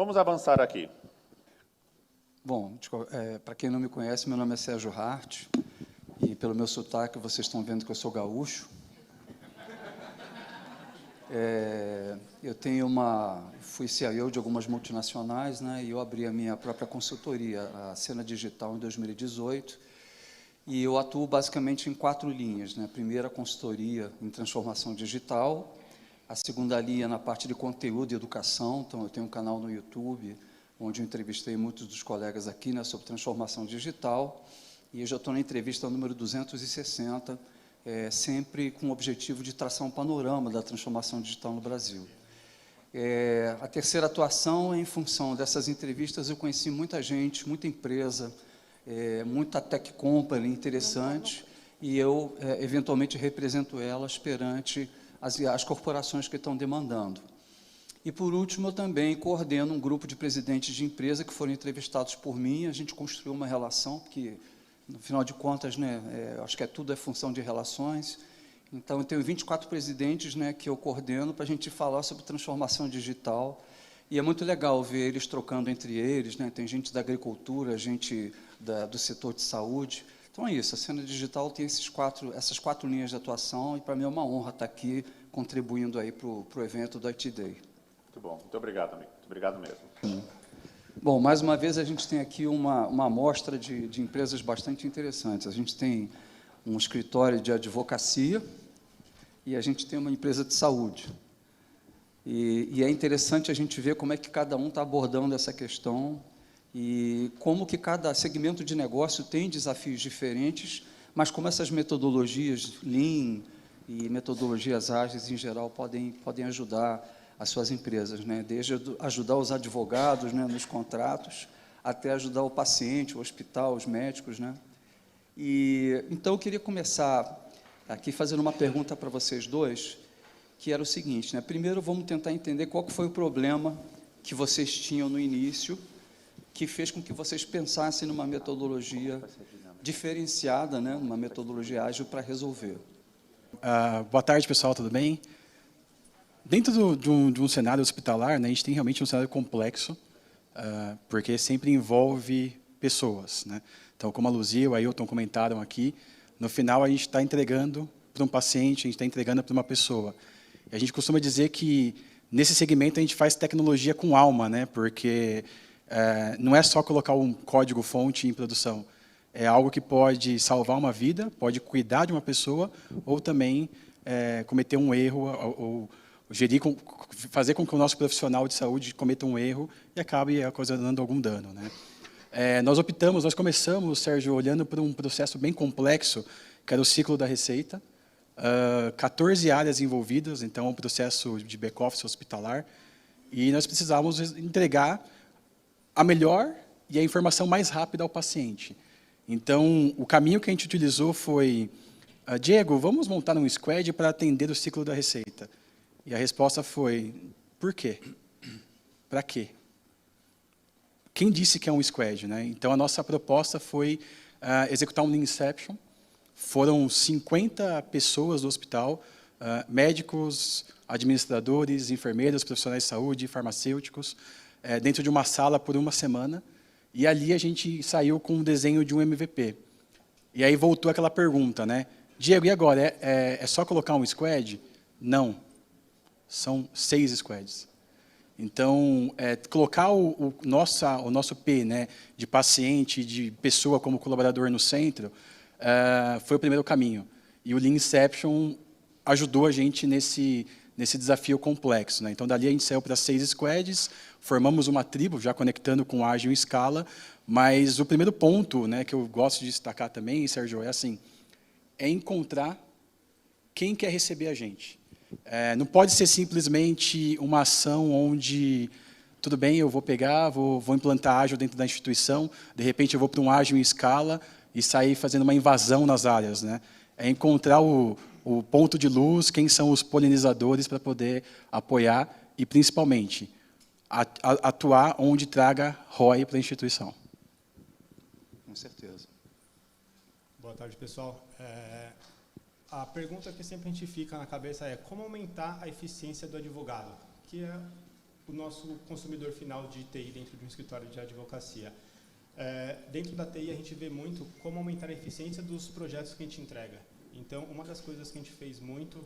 Vamos avançar aqui. Bom, para quem não me conhece, meu nome é Sérgio Hart, e pelo meu sotaque vocês estão vendo que eu sou gaúcho. Fui CIO de algumas multinacionais, né, e eu abri a minha própria consultoria, a Cena Digital, em 2018, e eu atuo basicamente em 4 linhas, né? A primeira, a consultoria em transformação digital, a segunda linha na parte de conteúdo e educação, então eu tenho um canal no YouTube, onde eu entrevistei muitos dos colegas aqui, né, sobre transformação digital, e eu já estou na entrevista número 260, sempre com o objetivo de traçar um panorama da transformação digital no Brasil. A terceira atuação é em função dessas entrevistas, eu conheci muita gente, muita empresa, muita tech company interessante, e eu, eventualmente, represento elas perante as corporações que estão demandando. E, por último, eu também coordeno um grupo de presidentes de empresa que foram entrevistados por mim. A gente construiu uma relação, porque, no final de contas, né, acho que tudo é função de relações. Então, eu tenho 24 presidentes, né, que eu coordeno para a gente falar sobre transformação digital. E é muito legal ver eles trocando entre eles, né? Tem gente da agricultura, gente do setor de saúde. Então, é isso. A Cena Digital tem essas 4 linhas de atuação, e, para mim, é uma honra estar aqui contribuindo aí para o evento do IT Day. Muito bom. Muito obrigado, amigo. Muito obrigado mesmo. Bom, mais uma vez, a gente tem aqui uma amostra de empresas bastante interessantes. A gente tem um escritório de advocacia e a gente tem uma empresa de saúde. E é interessante a gente ver como é que cada um está abordando essa questão e como que cada segmento de negócio tem desafios diferentes, mas como essas metodologias Lean e metodologias ágeis, em geral, podem ajudar as suas empresas, né? Desde ajudar os advogados, né, nos contratos, até ajudar o paciente, o hospital, os médicos, né? Então, eu queria começar aqui fazendo uma pergunta para vocês dois, que era o seguinte, né? Primeiro, vamos tentar entender qual que foi o problema que vocês tinham no início, que fez com que vocês pensassem numa metodologia diferenciada, né, numa metodologia ágil para resolver. Boa tarde, pessoal, tudo bem? Dentro de um cenário hospitalar, né, a gente tem realmente um cenário complexo, porque sempre envolve pessoas, né? Então, como a Luzia e o Ailton comentaram aqui, no final a gente está entregando para um paciente, a gente está entregando para uma pessoa. E a gente costuma dizer que, nesse segmento, a gente faz tecnologia com alma, né? Porque não é só colocar um código-fonte em produção, é algo que pode salvar uma vida, pode cuidar de uma pessoa, ou também cometer um erro, ou fazer com que o nosso profissional de saúde cometa um erro e acabe ocasionando algum dano, né? Nós começamos, Sérgio, olhando para um processo bem complexo, que era o ciclo da receita, 14 áreas envolvidas, então um processo de back-office hospitalar, e nós precisávamos entregar a melhor e a informação mais rápida ao paciente. Então, o caminho que a gente utilizou foi, Diego, vamos montar um squad para atender o ciclo da receita. E a resposta foi, por quê? Para quê? Quem disse que é um squad, né? Então, a nossa proposta foi executar um Lean Inception. Foram 50 pessoas do hospital, médicos, administradores, enfermeiras, profissionais de saúde, farmacêuticos, dentro de uma sala por uma semana. E ali a gente saiu com um desenho de um MVP. E aí voltou aquela pergunta, né? Diego, e agora? É só colocar um squad? Não. São 6 squads. Então, colocar o nosso P, né, de paciente, de pessoa como colaborador no centro, foi o primeiro caminho. E o Lean Inception ajudou a gente nesse desafio complexo, né? Então, dali a gente saiu para 6 squads, formamos uma tribo, já conectando com Ágil em escala, mas o primeiro ponto, né, que eu gosto de destacar também, Sérgio, é encontrar quem quer receber a gente. Não pode ser simplesmente uma ação onde, tudo bem, eu vou pegar, vou implantar ágil dentro da instituição, de repente eu vou para um ágil em escala e sair fazendo uma invasão nas áreas, né? É encontrar o ponto de luz, quem são os polinizadores para poder apoiar e, principalmente, atuar onde traga ROI para a instituição. Com certeza. Boa tarde, pessoal. A pergunta que sempre a gente fica na cabeça é como aumentar a eficiência do advogado, que é o nosso consumidor final de TI dentro de um escritório de advocacia. Dentro da TI, a gente vê muito como aumentar a eficiência dos projetos que a gente entrega. Então, uma das coisas que a gente fez muito,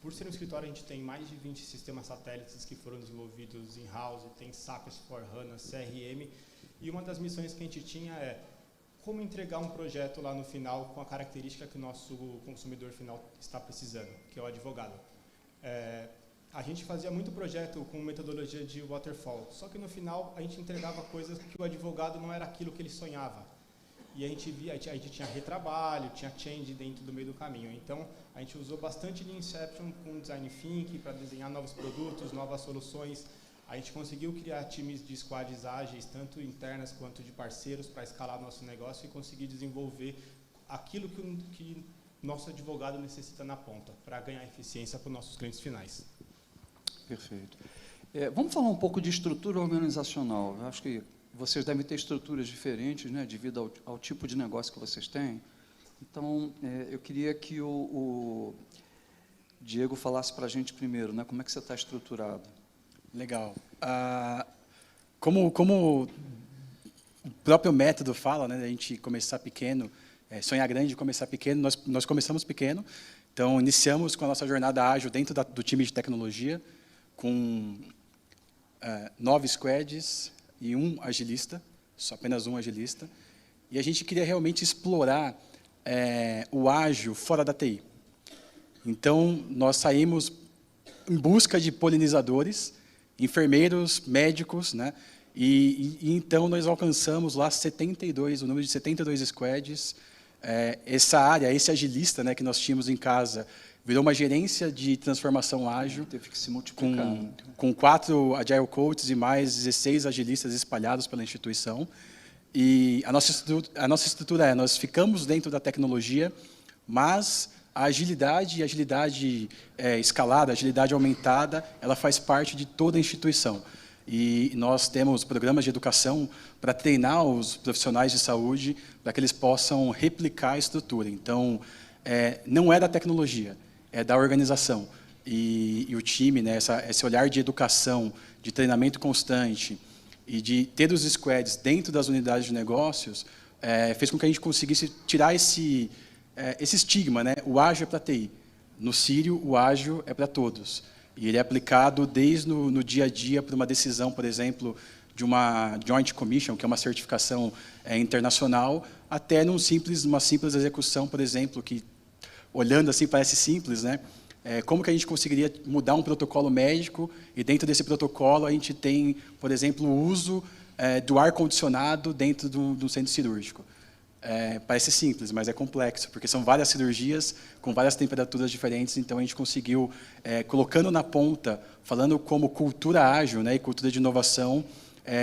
por ser um escritório, a gente tem mais de 20 sistemas satélites que foram desenvolvidos in-house, tem SAP S/4HANA, CRM, e uma das missões que a gente tinha é como entregar um projeto lá no final com a característica que o nosso consumidor final está precisando, que é o advogado. A gente fazia muito projeto com metodologia de waterfall, só que no final a gente entregava coisas que o advogado não era aquilo que ele sonhava. E a gente tinha retrabalho, tinha change dentro do meio do caminho. Então, a gente usou bastante Lean Inception com Design Thinking para desenhar novos produtos, novas soluções. A gente conseguiu criar times de squads ágeis, tanto internas quanto de parceiros, para escalar nosso negócio e conseguir desenvolver aquilo que nosso advogado necessita na ponta, para ganhar eficiência para os nossos clientes finais. Perfeito. Vamos falar um pouco de estrutura organizacional. Eu acho que vocês devem ter estruturas diferentes, né, devido ao tipo de negócio que vocês têm. Então, eu queria que o Diego falasse para a gente primeiro, né, como é que você está estruturado. Legal. Como o próprio método fala, né, a gente começar pequeno, sonhar grande, começar pequeno, nós começamos pequeno, então iniciamos com a nossa jornada ágil dentro do time de tecnologia, com 9 squads e um agilista, apenas um agilista, e a gente queria realmente explorar o ágil fora da TI. Então, nós saímos em busca de polinizadores, enfermeiros, médicos, né? E então nós alcançamos lá o número de 72 squads. Essa área, esse agilista, né, que nós tínhamos em casa, virou uma gerência de transformação ágil. Teve que se multiplicar. Com 4 Agile Coaches e mais 16 agilistas espalhados pela instituição. E a nossa estrutura nós ficamos dentro da tecnologia, mas a agilidade escalada, a agilidade aumentada, ela faz parte de toda a instituição. E nós temos programas de educação para treinar os profissionais de saúde para que eles possam replicar a estrutura. Então, não é da tecnologia, é da organização. E o time, né, esse olhar de educação, de treinamento constante e de ter os squads dentro das unidades de negócios, fez com que a gente conseguisse tirar esse estigma, né? O ágil é para TI. No Sírio, o ágil é para todos. E ele é aplicado desde no dia a dia para uma decisão, por exemplo, de uma Joint Commission, que é uma certificação internacional, até uma simples execução, por exemplo, que, olhando assim, parece simples, né? Como que a gente conseguiria mudar um protocolo médico e, dentro desse protocolo, a gente tem, por exemplo, o uso do ar-condicionado dentro do centro cirúrgico. Parece simples, mas é complexo, porque são várias cirurgias com várias temperaturas diferentes, então a gente conseguiu, colocando na ponta, falando como cultura ágil, né, e cultura de inovação,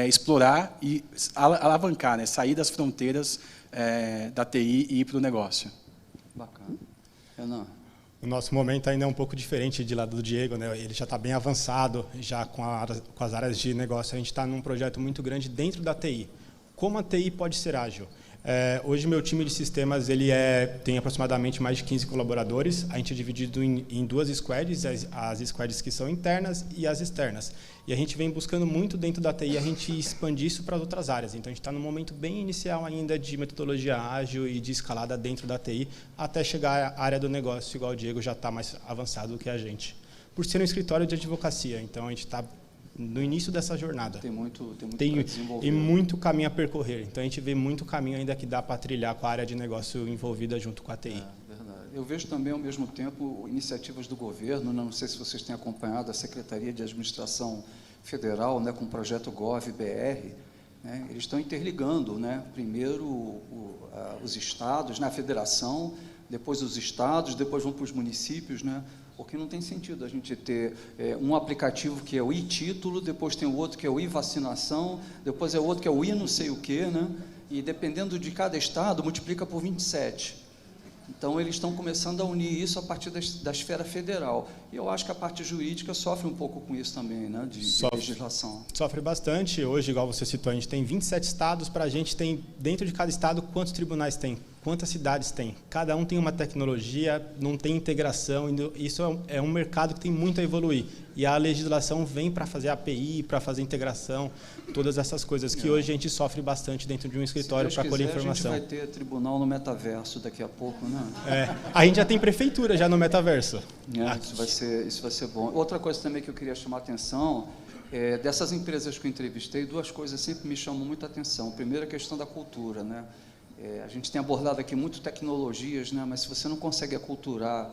explorar e alavancar, né, sair das fronteiras da TI e ir para o negócio. Bacana. Renan? O nosso momento ainda é um pouco diferente de lá do Diego, né? Ele já está bem avançado, já com as áreas de negócio. A gente está num projeto muito grande dentro da TI. Como a TI pode ser ágil? Hoje, meu time de sistemas tem aproximadamente mais de 15 colaboradores. A gente é dividido em 2 squads, as squads que são internas e as externas. E a gente vem buscando muito dentro da TI a gente expandir isso para outras áreas. Então, a gente está num momento bem inicial ainda de metodologia ágil e de escalada dentro da TI, até chegar à área do negócio, igual o Diego já está mais avançado do que a gente. Por ser um escritório de advocacia, então a gente está no início dessa jornada. Tem muito para desenvolver. E muito caminho a percorrer. Então, a gente vê muito caminho ainda que dá para trilhar com a área de negócio envolvida junto com a TI. Verdade. Eu vejo também, ao mesmo tempo, iniciativas do governo, não sei se vocês têm acompanhado a Secretaria de Administração Federal, né, com o projeto GovBR, né, eles estão interligando, né, primeiro os estados, né, a federação, depois os estados, depois vão para os municípios, né, porque não tem sentido a gente ter um aplicativo que é o e-título, depois tem o outro que é o e-vacinação, depois é o outro que é o e-não sei o quê, né? E dependendo de cada estado, multiplica por 27. Então, eles estão começando a unir isso a partir da esfera federal. E eu acho que a parte jurídica sofre um pouco com isso também, né? De legislação. Sofre bastante. Hoje, igual você citou, a gente tem 27 estados, para a gente tem, dentro de cada estado, quantos tribunais tem? quantas cidades tem? Cada um tem uma tecnologia, não tem integração, isso é um mercado que tem muito a evoluir. E a legislação vem para fazer API, para fazer integração, todas essas coisas que hoje a gente sofre bastante dentro de um escritório para colher informação. A gente vai ter tribunal no metaverso daqui a pouco, né? A gente já tem prefeitura já no metaverso. Isso vai ser bom. Outra coisa também que eu queria chamar a atenção, dessas empresas que eu entrevistei, duas coisas sempre me chamam muita atenção. Primeiro, a questão da cultura, né? A gente tem abordado aqui muito tecnologias, né? Mas se você não consegue aculturar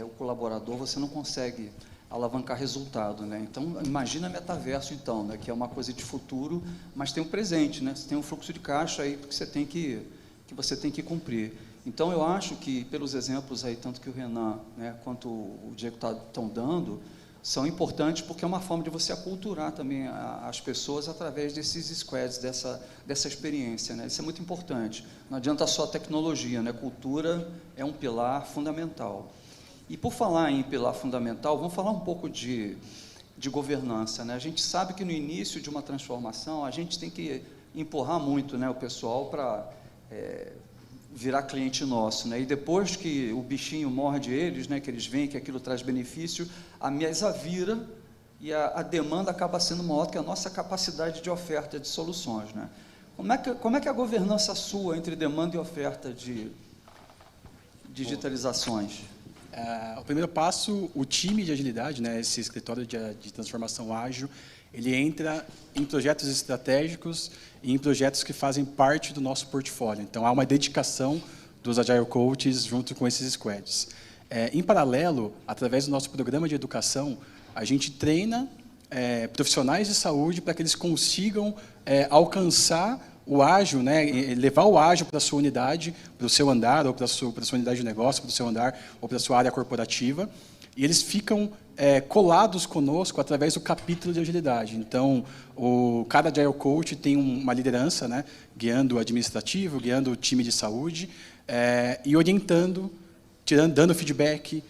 o colaborador, você não consegue alavancar resultado, né? Então, imagina metaverso, então, né? Que é uma coisa de futuro, mas tem um presente, né? Você tem um fluxo de caixa aí que você tem que cumprir. Então, eu acho que, pelos exemplos aí, tanto que o Renan, né, quanto o Diego estão dando, são importantes porque é uma forma de você aculturar também as pessoas através desses squads, dessa experiência, né? Isso é muito importante. Não adianta só a tecnologia, né? Cultura é um pilar fundamental. E, por falar em pilar fundamental, vamos falar um pouco de governança, né? A gente sabe que no início de uma transformação, a gente tem que empurrar muito, né, o pessoal para virar cliente nosso, né? E depois que o bichinho morde eles, né, que eles veem que aquilo traz benefício, a mesa vira e a demanda acaba sendo maior que a nossa capacidade de oferta de soluções, né? Como é que é a governança sua entre demanda e oferta de digitalizações? O primeiro passo, o time de agilidade, né, esse escritório de transformação ágil, ele entra em projetos estratégicos e em projetos que fazem parte do nosso portfólio. Então, há uma dedicação dos Agile Coaches junto com esses squads. Em paralelo, através do nosso programa de educação, a gente treina profissionais de saúde para que eles consigam alcançar o ágil, né, levar o ágil para a sua unidade, para o seu andar, ou para a sua unidade de negócio, para o seu andar, ou para a sua área corporativa, e eles ficam colados conosco através do capítulo de agilidade. Então, cada Agile Coach tem uma liderança, né, guiando o administrativo, guiando o time de saúde, e orientando, dando feedback,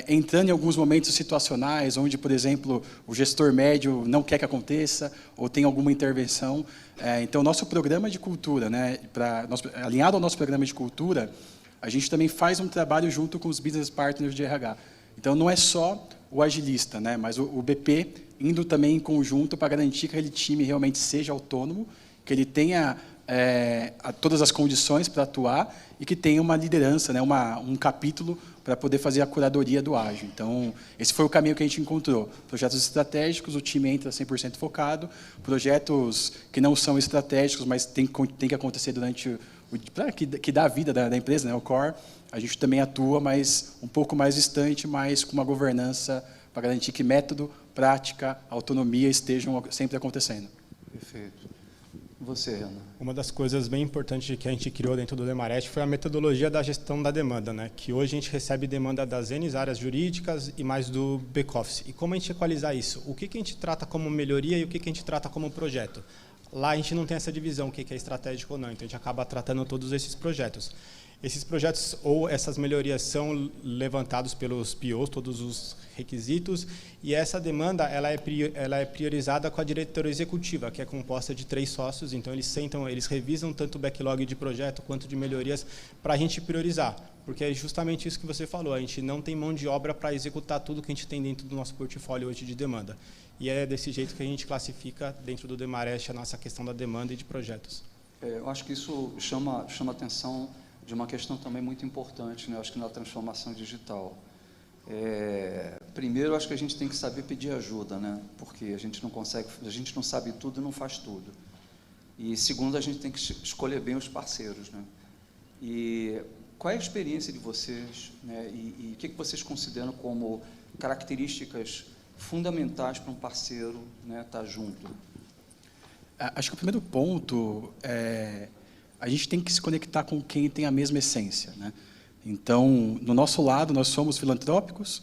entrando em alguns momentos situacionais, onde, por exemplo, o gestor médio não quer que aconteça, ou tem alguma intervenção. Então, nosso programa de cultura, né, alinhado ao nosso programa de cultura, a gente também faz um trabalho junto com os business partners de RH. Então, não é só o agilista, né, mas o BP indo também em conjunto para garantir que aquele time realmente seja autônomo, que ele tenha todas as condições para atuar e que tenha uma liderança, né, um capítulo para poder fazer a curadoria do ágil. Então, esse foi o caminho que a gente encontrou. Projetos estratégicos, o time entra 100% focado. Projetos que não são estratégicos, mas tem que acontecer durante que dá a vida da empresa, né, o core, a gente também atua, mas um pouco mais distante, mas com uma governança para garantir que método, prática, autonomia estejam sempre acontecendo. Perfeito. Você, Ana? Uma das coisas bem importantes que a gente criou dentro do Demarest foi a metodologia da gestão da demanda, né? Que hoje a gente recebe demanda das N áreas jurídicas e mais do back-office. E como a gente equalizar isso? O que a gente trata como melhoria e o que a gente trata como projeto? Lá a gente não tem essa divisão, o que é estratégico ou não, então a gente acaba tratando todos esses projetos. Esses projetos ou essas melhorias são levantados pelos POs, todos os requisitos, e essa demanda ela é priorizada com a diretoria executiva, que é composta de 3 sócios, então eles revisam tanto o backlog de projeto quanto de melhorias para a gente priorizar, porque é justamente isso que você falou, a gente não tem mão de obra para executar tudo que a gente tem dentro do nosso portfólio hoje de demanda. E é desse jeito que a gente classifica dentro do Demarest a nossa questão da demanda e de projetos. Eu acho que isso chama atenção de uma questão também muito importante, né? Eu acho que na transformação digital. Primeiro, acho que a gente tem que saber pedir ajuda, né? Porque a gente não sabe tudo e não faz tudo. E segundo, a gente tem que escolher bem os parceiros, né? E qual é a experiência de vocês, né? E o que vocês consideram como características fundamentais para um parceiro, né, estar junto? Acho que o primeiro ponto a gente tem que se conectar com quem tem a mesma essência, né? Então, no nosso lado, nós somos filantrópicos,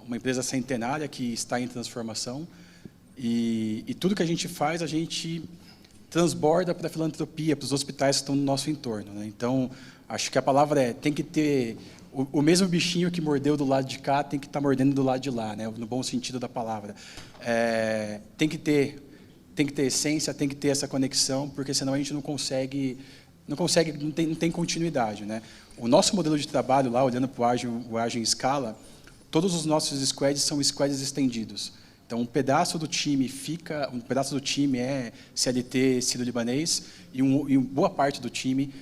uma empresa centenária que está em transformação, e tudo que a gente faz, a gente transborda para a filantropia, para os hospitais que estão no nosso entorno, né? Então, acho que a palavra tem que ter o mesmo bichinho que mordeu do lado de cá, tem que estar mordendo do lado de lá, né? No bom sentido da palavra. Tem que ter essência, tem que ter essa conexão, porque senão a gente não consegue não tem continuidade, né? O nosso modelo de trabalho lá, olhando para o ágil em escala, todos os nossos squads são squads estendidos. Então, um pedaço do time é CLT, sírio-libanês, e boa parte do time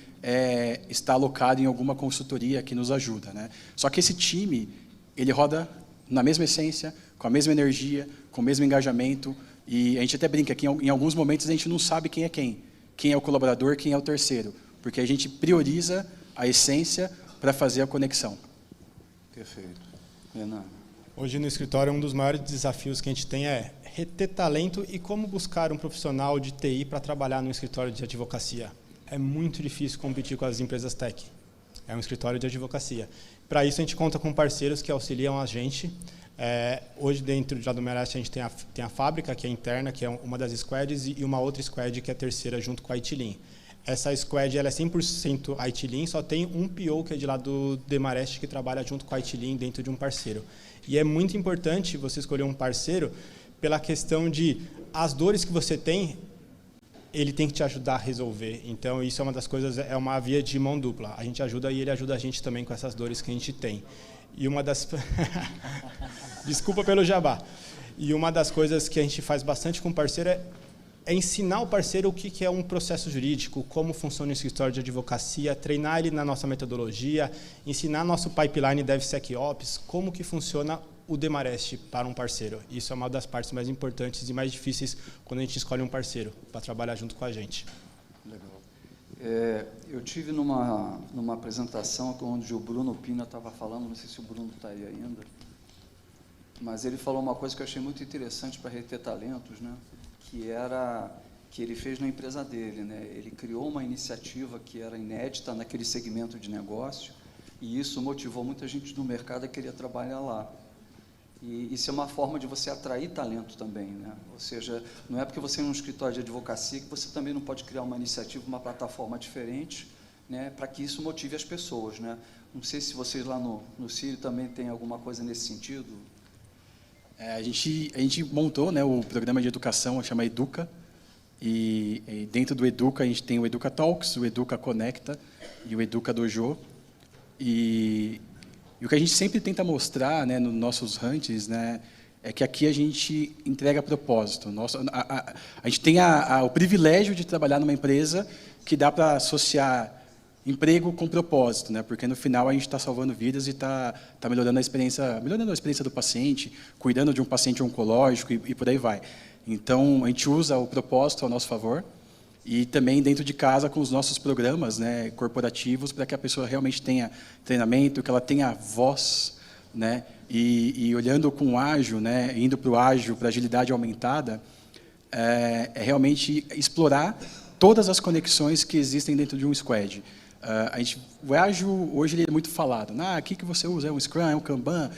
está alocado em alguma consultoria que nos ajuda, né? Só que esse time, ele roda na mesma essência, com a mesma energia, com o mesmo engajamento, e a gente até brinca que em alguns momentos a gente não sabe quem é o colaborador, quem é o terceiro, porque a gente prioriza a essência para fazer a conexão. Perfeito. Renan. Hoje no escritório, um dos maiores desafios que a gente tem é reter talento e como buscar um profissional de TI para trabalhar no escritório de advocacia. É muito difícil competir com as empresas tech. É um escritório de advocacia. Para isso, a gente conta com parceiros que auxiliam a gente. Hoje, dentro do Mereste, a gente tem a fábrica, que é interna, que é uma das squads, e uma outra squad, que é a terceira, junto com a Itilin. Essa squad ela é 100% Itilin, só tem um PO, que é de lá do Demarest, que trabalha junto com a Itilin dentro de um parceiro. E é muito importante você escolher um parceiro pela questão de as dores que você tem, ele tem que te ajudar a resolver. Então, isso é uma das coisas, é uma via de mão dupla. A gente ajuda e ele ajuda a gente também com essas dores que a gente tem. E uma das... Desculpa pelo jabá. E uma das coisas que a gente faz bastante com o parceiro é ensinar o parceiro o que é um processo jurídico, como funciona o escritório de advocacia, treinar ele na nossa metodologia, ensinar nosso pipeline DevSecOps, como que funciona o Demarest para um parceiro. Isso é uma das partes mais importantes e mais difíceis quando a gente escolhe um parceiro para trabalhar junto com a gente. Legal. Eu tive numa apresentação onde o Bruno Pina estava falando, não sei se o Bruno está aí ainda, mas ele falou uma coisa que eu achei muito interessante para reter talentos, né? Que ele fez na empresa dele, né? Ele criou uma iniciativa que era inédita naquele segmento de negócio, e isso motivou muita gente do mercado a querer trabalhar lá. E isso é uma forma de você atrair talento também, né? Ou seja, não é porque você é um escritório de advocacia que você também não pode criar uma iniciativa, uma plataforma diferente, né? Para que isso motive as pessoas, né? Não sei se vocês lá no Sírio também têm alguma coisa nesse sentido. A gente montou, né, o programa de educação, chama Educa, e dentro do Educa a gente tem o Educa Talks, o Educa Conecta e o Educa Dojo. E o que a gente sempre tenta mostrar, né, nos nossos hunters, né, é que aqui a gente entrega propósito. A gente tem o privilégio de trabalhar numa empresa que dá para associar emprego com propósito, né? Porque no final a gente está salvando vidas e está melhorando a experiência do paciente, cuidando de um paciente oncológico e por aí vai. Então a gente usa o propósito ao nosso favor e também dentro de casa com os nossos programas, né, corporativos, para que a pessoa realmente tenha treinamento, que ela tenha voz, né? E olhando com o ágil, né, indo para o ágil, para a agilidade aumentada, é realmente explorar todas as conexões que existem dentro de um squad. O ágil hoje ele é muito falado. O que você usa? É um Scrum, é um Kanban?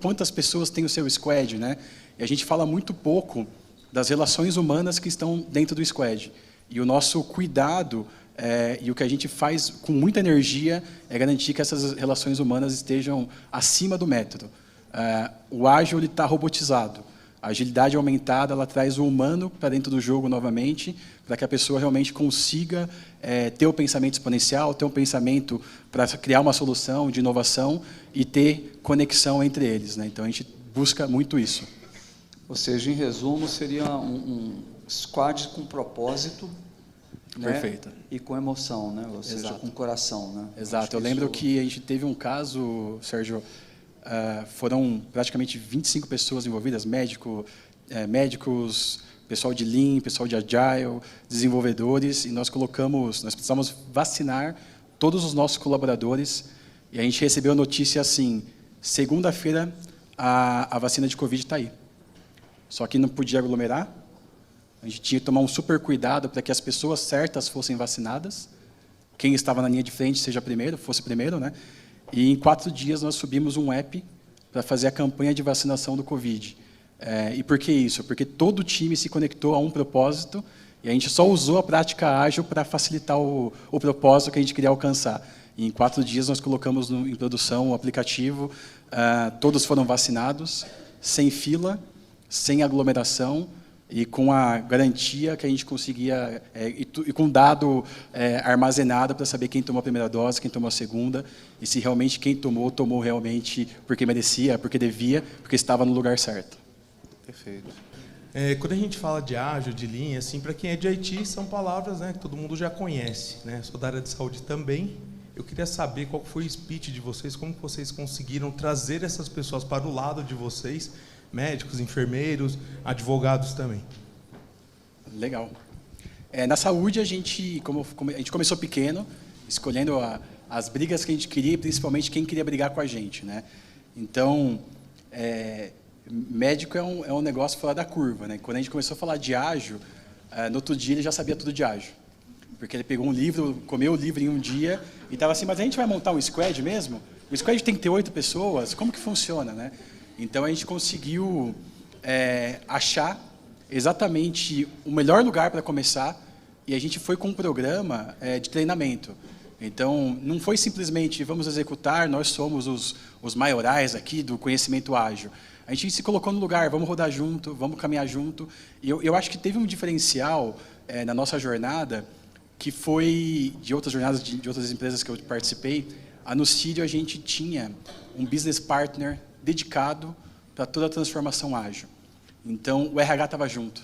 Quantas pessoas tem o seu squad, né? E a gente fala muito pouco das relações humanas que estão dentro do squad. E o nosso cuidado e o que a gente faz com muita energia é garantir que essas relações humanas estejam acima do método. O ágil está robotizado. A agilidade aumentada ela traz o humano para dentro do jogo novamente, para que a pessoa realmente consiga ter o pensamento exponencial, ter um pensamento para criar uma solução de inovação e ter conexão entre eles, né? Então, a gente busca muito isso. Ou seja, em resumo, seria um squad com propósito, né? Perfeito. E com emoção, né? Ou seja, Exato. com coração, né? Exato. Eu lembro que a gente teve um caso, Sérgio, foram praticamente 25 pessoas envolvidas, médicos, pessoal de Lean, pessoal de Agile, desenvolvedores, e nós precisamos vacinar todos os nossos colaboradores, e a gente recebeu a notícia assim, segunda-feira a vacina de Covid está aí. Só que não podia aglomerar, a gente tinha que tomar um super cuidado para que as pessoas certas fossem vacinadas, quem estava na linha de frente fosse primeiro, né? E em 4 dias nós subimos um app para fazer a campanha de vacinação do Covid. E por que isso? Porque todo o time se conectou a um propósito e a gente só usou a prática ágil para facilitar o propósito que a gente queria alcançar. E em 4 dias nós colocamos em produção o aplicativo, todos foram vacinados, sem fila, sem aglomeração, e com a garantia que a gente conseguia, e com dado armazenado para saber quem tomou a primeira dose, quem tomou a segunda, e se realmente quem tomou realmente porque merecia, porque devia, porque estava no lugar certo. Perfeito. Quando a gente fala de ágil, de linha, assim, para quem é de IT, são palavras, né, que todo mundo já conhece, né? Sou da área de saúde também. Eu queria saber qual foi o speech de vocês, como que vocês conseguiram trazer essas pessoas para o lado de vocês, médicos, enfermeiros, advogados também. Legal. Na saúde, a gente começou pequeno, escolhendo as brigas que a gente queria, e principalmente quem queria brigar com a gente, né? Então, médico é um negócio fora da curva, né? Quando a gente começou a falar de ágil, no outro dia ele já sabia tudo de ágil. Porque ele pegou um livro, comeu o livro em um dia e estava assim, mas a gente vai montar um squad mesmo? O squad tem que ter 8 pessoas? Como que funciona, né? Então a gente conseguiu achar exatamente o melhor lugar para começar e a gente foi com um programa de treinamento. Então, não foi simplesmente vamos executar, nós somos os maiorais aqui do conhecimento ágil. A gente se colocou no lugar, vamos rodar junto, vamos caminhar junto. E eu acho que teve um diferencial na nossa jornada, que foi de outras jornadas de outras empresas que eu participei. A Nucídio, a gente tinha um business partner dedicado para toda a transformação ágil. Então, o RH estava junto.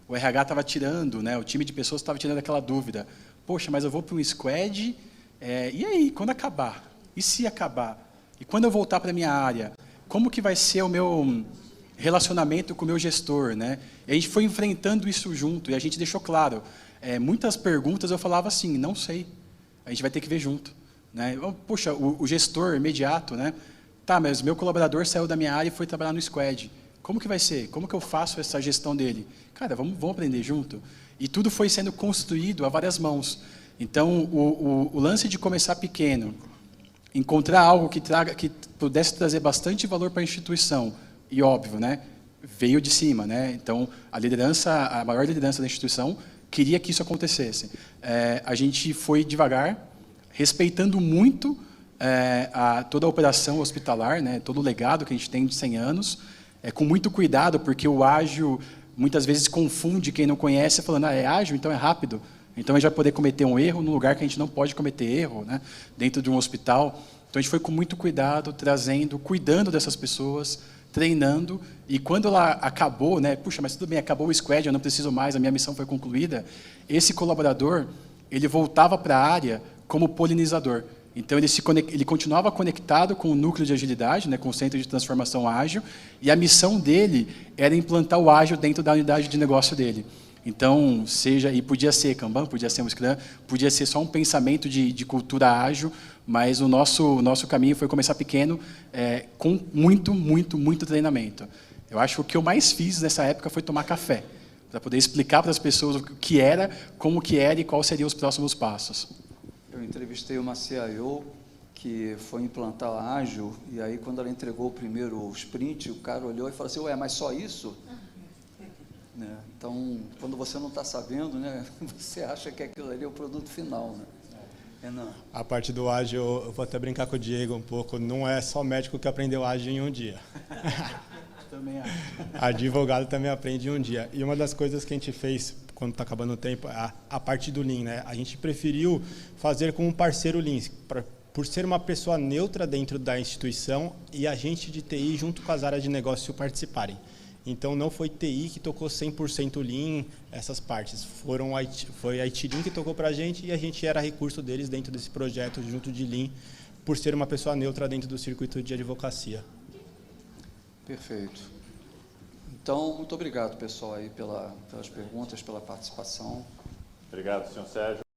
O RH estava tirando, né, o time de pessoas estava tirando aquela dúvida. Poxa, mas eu vou para um squad, e aí, quando acabar? E se acabar? E quando eu voltar para a minha área? Como que vai ser o meu relacionamento com o meu gestor, né? E a gente foi enfrentando isso junto, e a gente deixou claro. Muitas perguntas eu falava assim, não sei, a gente vai ter que ver junto. Né? Poxa, o gestor imediato, né? Tá, mas meu colaborador saiu da minha área e foi trabalhar no squad. Como que vai ser? Como que eu faço essa gestão dele? Cara, vamos aprender junto. E tudo foi sendo construído a várias mãos. Então, o lance de começar pequeno, encontrar algo que pudesse trazer bastante valor para a instituição, e óbvio, né, veio de cima, né? Então, a maior liderança da instituição queria que isso acontecesse. A gente foi devagar, respeitando muito toda a operação hospitalar, né, todo o legado que a gente tem de 100 anos, com muito cuidado, porque o ágil muitas vezes confunde quem não conhece, falando, é ágil, então é rápido. Então, a gente vai poder cometer um erro no lugar que a gente não pode cometer erro, né, dentro de um hospital. Então, a gente foi com muito cuidado, cuidando dessas pessoas, treinando, e quando ela acabou, né, puxa, mas tudo bem, acabou o squad, eu não preciso mais, a minha missão foi concluída, esse colaborador, ele voltava para a área como polinizador. Então, ele continuava conectado com o núcleo de agilidade, né, com o centro de transformação ágil, e a missão dele era implantar o ágil dentro da unidade de negócio dele. Então, e podia ser Kanban, podia ser um Scrum, podia ser só um pensamento de cultura ágil, mas o nosso caminho foi começar pequeno, com muito treinamento. Eu acho que o que eu mais fiz nessa época foi tomar café, para poder explicar para as pessoas o que era, como que era e quais seriam os próximos passos. Eu entrevistei uma CIO que foi implantar a ágil, e aí, quando ela entregou o primeiro sprint, o cara olhou e falou assim, ué, mas só isso? Né? Então, quando você não está sabendo, né, você acha que aquilo ali é o produto final. Né? A parte do ágil, eu vou até brincar com o Diego um pouco, não é só médico que aprendeu ágil em um dia. Também acho. Advogado também aprende em um dia. E uma das coisas que a gente fez, quando está acabando o tempo, a parte do Lean, né? A gente preferiu fazer com um parceiro Lean, por ser uma pessoa neutra dentro da instituição e a gente de TI junto com as áreas de negócio participarem. Então, não foi TI que tocou 100% Lean, essas partes. Foi a IT Lean que tocou para a gente e a gente era recurso deles dentro desse projeto junto de Lean, por ser uma pessoa neutra dentro do circuito de advocacia. Perfeito. Então, muito obrigado, pessoal, aí pelas perguntas, pela participação. Obrigado, senhor Sérgio.